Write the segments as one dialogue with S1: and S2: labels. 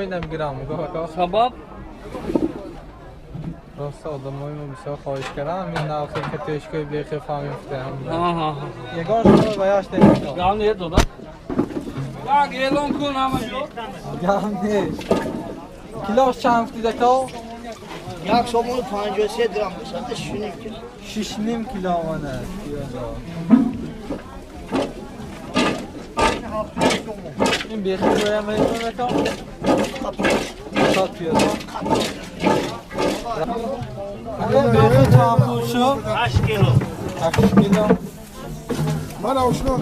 S1: نمیگیرم
S2: سبب
S1: راست آدمای ما بسیار خواهش کردم این نوخی که تشکای بیخی فهمیم
S2: آها
S1: یگان شما بایاش نمیدونم
S2: گام نیست دادا یک اعلام کن همه
S1: گام نیست کلاش چند فتیده که؟
S3: یک سامون 53 درام بسنده 6.5 کیلو
S1: 6.5 کیلو آمانه این بیخی باید میدونه که؟ خط پیاده بیخی تو هم پوشو؟
S3: 8 کیلو
S1: 8 کیلو
S4: من آشنا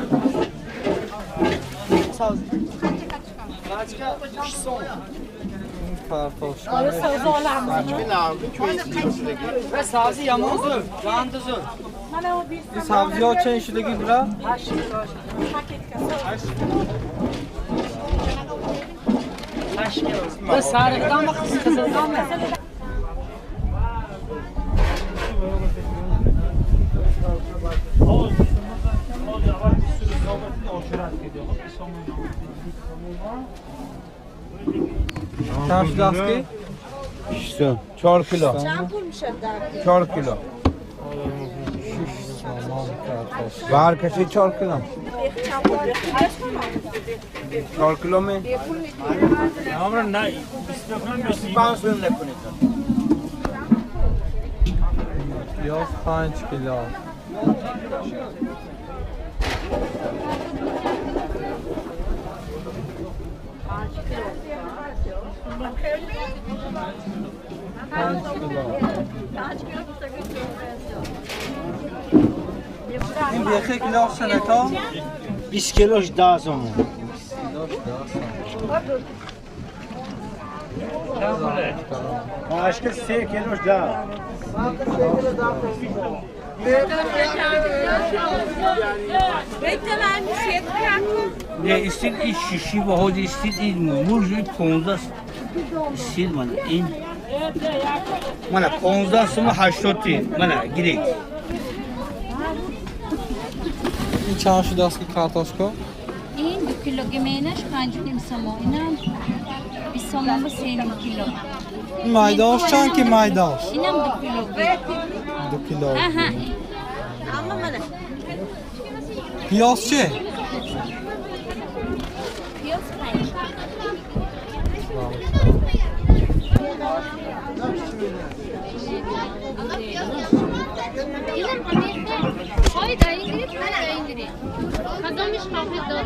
S1: پرتاش
S2: و سازی یمان زور جان تو زور
S1: این سبزی ها چه شدگی برا؟
S2: و سرقدام و خزردام
S1: چند شده است که؟
S4: 4 کیلو
S5: چند پول میشه در
S4: 4 کیلو
S1: سامان پرتاش
S4: بهر کسی 4 کیلو
S5: چند پول
S4: 4 کیلو می
S3: عمر نه 25 سوم نکنید
S1: پیاز 5 کیلو این بیخی کلاش چنده تا؟
S3: 20 کیلوش 10 سامون اشکال 3 کیلوش 10
S2: نه استید این شیشی و هود استید این موجی 15 استید من این من 15 سوم 80 تی من گیری
S1: این چند شده است که کارتاشکا؟
S6: این 2 کیلو گمینش 5.5 سوم اینم 20 سوم با 3.5 کیلو
S1: این مایداش چند که مایداش؟
S6: اینم 2 کیلو
S1: 2 کیلو
S6: آها
S5: اما منه
S1: پیاز چه؟
S6: پیاز 5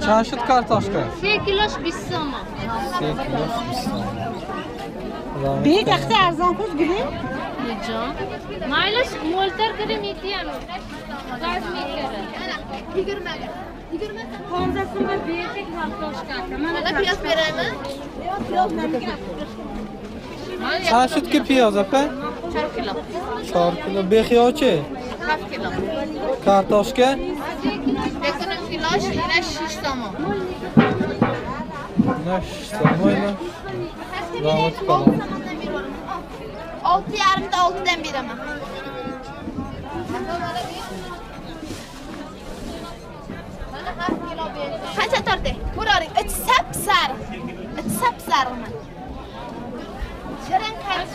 S1: چند شد کارتاشکا؟
S6: 3 کیلوش 20 سوم
S1: 3 کیلوش 20 تومن.
S5: bir dakika arzan kuz gibi
S6: جان مایلش مولتر کردی میتیان گاز میکره 15 سوم بیشتر کارتاش کرد من پیاز برام
S1: چند شد که پیاز اپه؟
S6: 4 کیلو
S1: 4 کیلو بیخی ها چه؟
S6: 7 کیلو
S1: کارتاشکا؟
S6: بکنم کیلوش اینش 6 سوم
S1: نه 6 تومن رحمت کنم
S6: 6 yarım da 6'dan bir ama. Kaç atardı? Buraya et sapsarı. Et sapsarı mı? Şeren kaç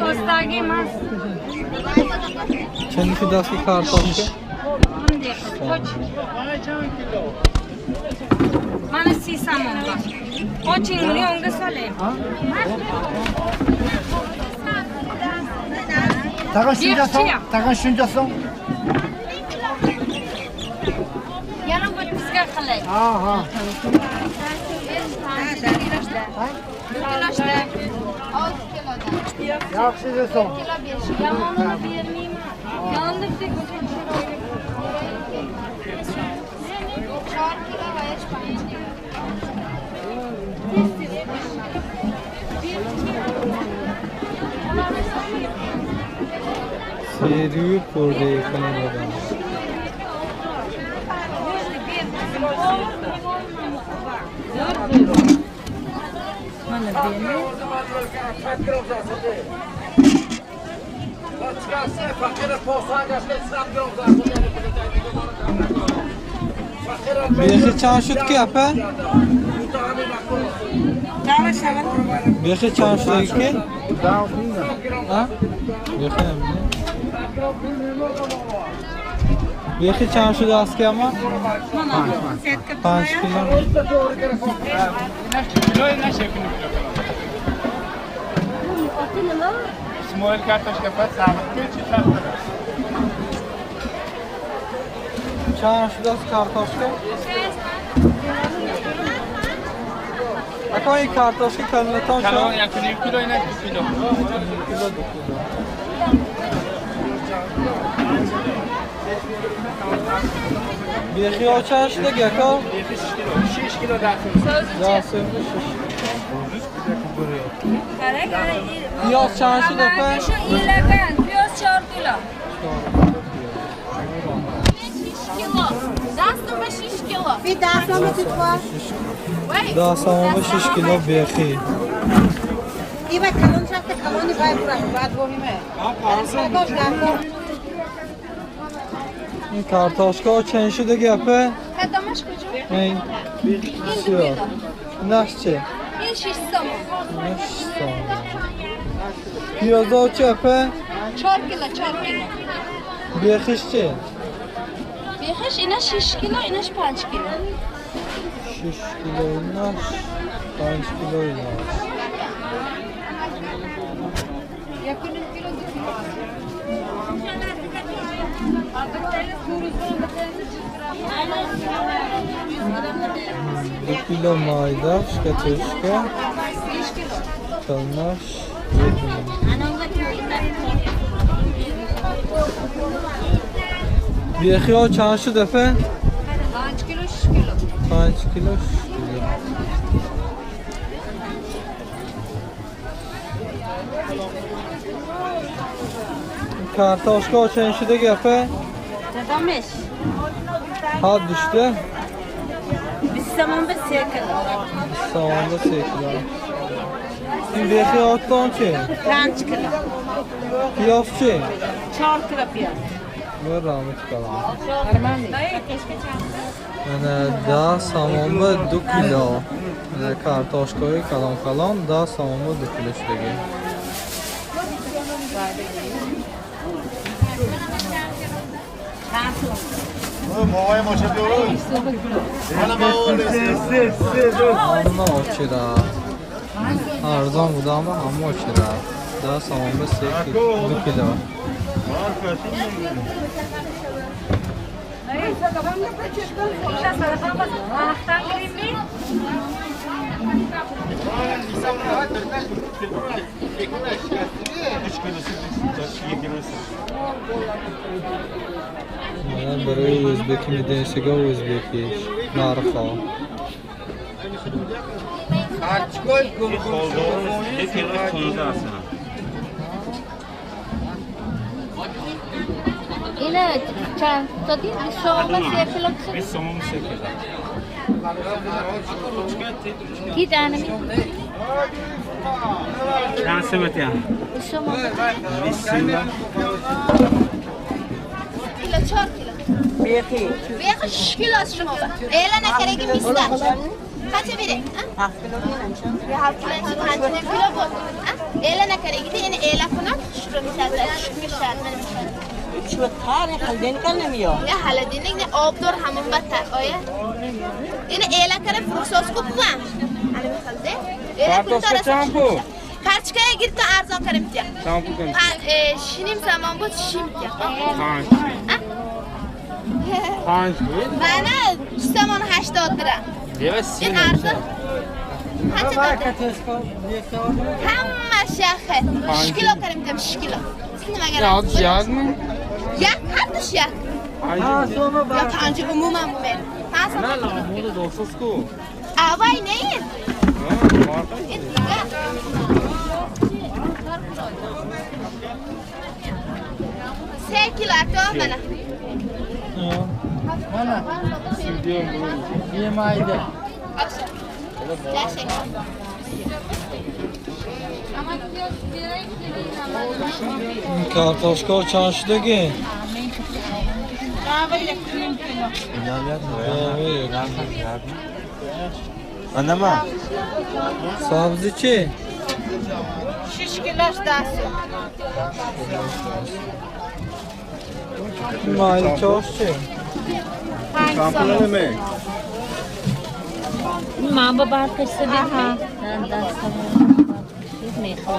S6: Kostagi mas.
S1: چند شده است که کارتاشکا؟
S6: Mana 30 samon var. O çingini onga salayım.
S3: Takın şunca son. Takın şunca son.
S6: Yarın bu bizga qalay.
S3: Aha.
S6: Kiloshda 6 kilodan.
S3: Yaxşı son.
S6: Yamonini bermayman. Yondirdik. 4 kilo va 5
S1: سریوی پرده کنم بدم بیخی چند شد که اپه؟ بیخی چند شد که؟ ها؟ بیخی نمیده بیخی چند شد است که اما؟ 5 کیلو
S7: اسماعیل kartoshka pat sabit chitlar.
S1: چند شد است کارتاشکه؟ اکا این کارتاشکه کلمتان شد؟
S7: Kalon 1.5 kilo inak 2 kilo.
S1: کیلو 2 کیلو بیخی ها چند شده گکا؟
S7: 6 kilo dasım.
S1: پیاز چند شده اپه؟
S6: پیاز 4 کیلو. 6 کیلو.
S5: Bir daha sonra tutma.
S1: 10 کیلو بیخی
S5: İyi bak kalın çakta kaloni bay bırak. Bad bohime.
S1: این کارتاشکا چند شده گپه؟
S6: Kadamış kocam.
S1: این سیاه نش چه؟
S6: این 6 somon.
S1: نش سام پیازا چپه؟
S6: 4 kilo, 4 kilo.
S1: بیخیش چه؟
S6: Behiş ina 6 kilo, ina 5 kilo.
S1: 6 کیلو ایناش 5 کیلو ایناش
S6: Yakının kilo gidiyor.
S1: 2 کیلو مایداش کتشکه کلناش بیخی ها چند شد دفعه؟
S6: 5 kilo, 6 kilo.
S1: 5 کیلو 6 کیلو کارتاشکا چند شده گفه؟
S5: Nadamış.
S1: حد düştü.
S5: Biz zaman bir sekil.
S1: Savanda 8 kilo. این بیخی آتان چه؟
S5: 5 kilo.
S1: پیاز چه؟
S5: 4 kilo piyaz.
S1: بر رحمت کنم
S5: Arman değil.
S1: من 10 سامان به 2 کیلو کارتاشکای کلان کلان 10 سامان به 2 کیلو شدگی
S4: موهای ماشه درست
S1: همه آچیده ارزان بوده اما همه آچیده 10 سامان به 2 کیلو من برای özbeki میدنشگاه özbekiش نرخا
S6: اینه چند تا دید؟ 3 kilo. کی دانه می؟
S2: چند سمت یا؟ 20 کیلو.
S6: کیلو 4 kilo.
S5: Biyaki.
S6: Beyaz 6 kilo az şuma bak. Eğlen akaregi misler. Kaça biri?
S5: Half kilo değil mi?
S6: Bir halk kilo için kaçın kilo bu. Eğlen akaregi de yine eğlen kunak şura misal şu misal ben misal.
S5: Şu tane halden kalmıyor.
S6: Ne haladinin ne obdur hamam batar oya. Yine eğlen kare frusos kupan. Hani misal de. Eğlen kurtarası. Şampu. Karçkaya girdi arzon karım diye.
S7: Şampu kan.
S6: Şinim zaman bu şim diye.
S7: Panç. Panç bu.
S6: Bana zaman 80 lira.
S7: Evet,
S6: این ارزان همه شاخه 6 کیلو کنیم دم 6 کیلو
S7: Ya ziyad mı?
S6: یک هر دوش یک یا پنج عموم هم بریم
S7: Ne lan bu da dostuz ku.
S6: اوای نیم این دیگه 3 کیلو اکتا منه
S1: یه مایده این کارتاشکا چند شدگی؟
S4: Anama.
S1: Sabzi çi?
S5: 6 kiloş dası.
S1: Mali çoğuş çi?
S4: Kampına ne mi?
S8: माँ बाबा कैसे देखा 10 नहीं खाओ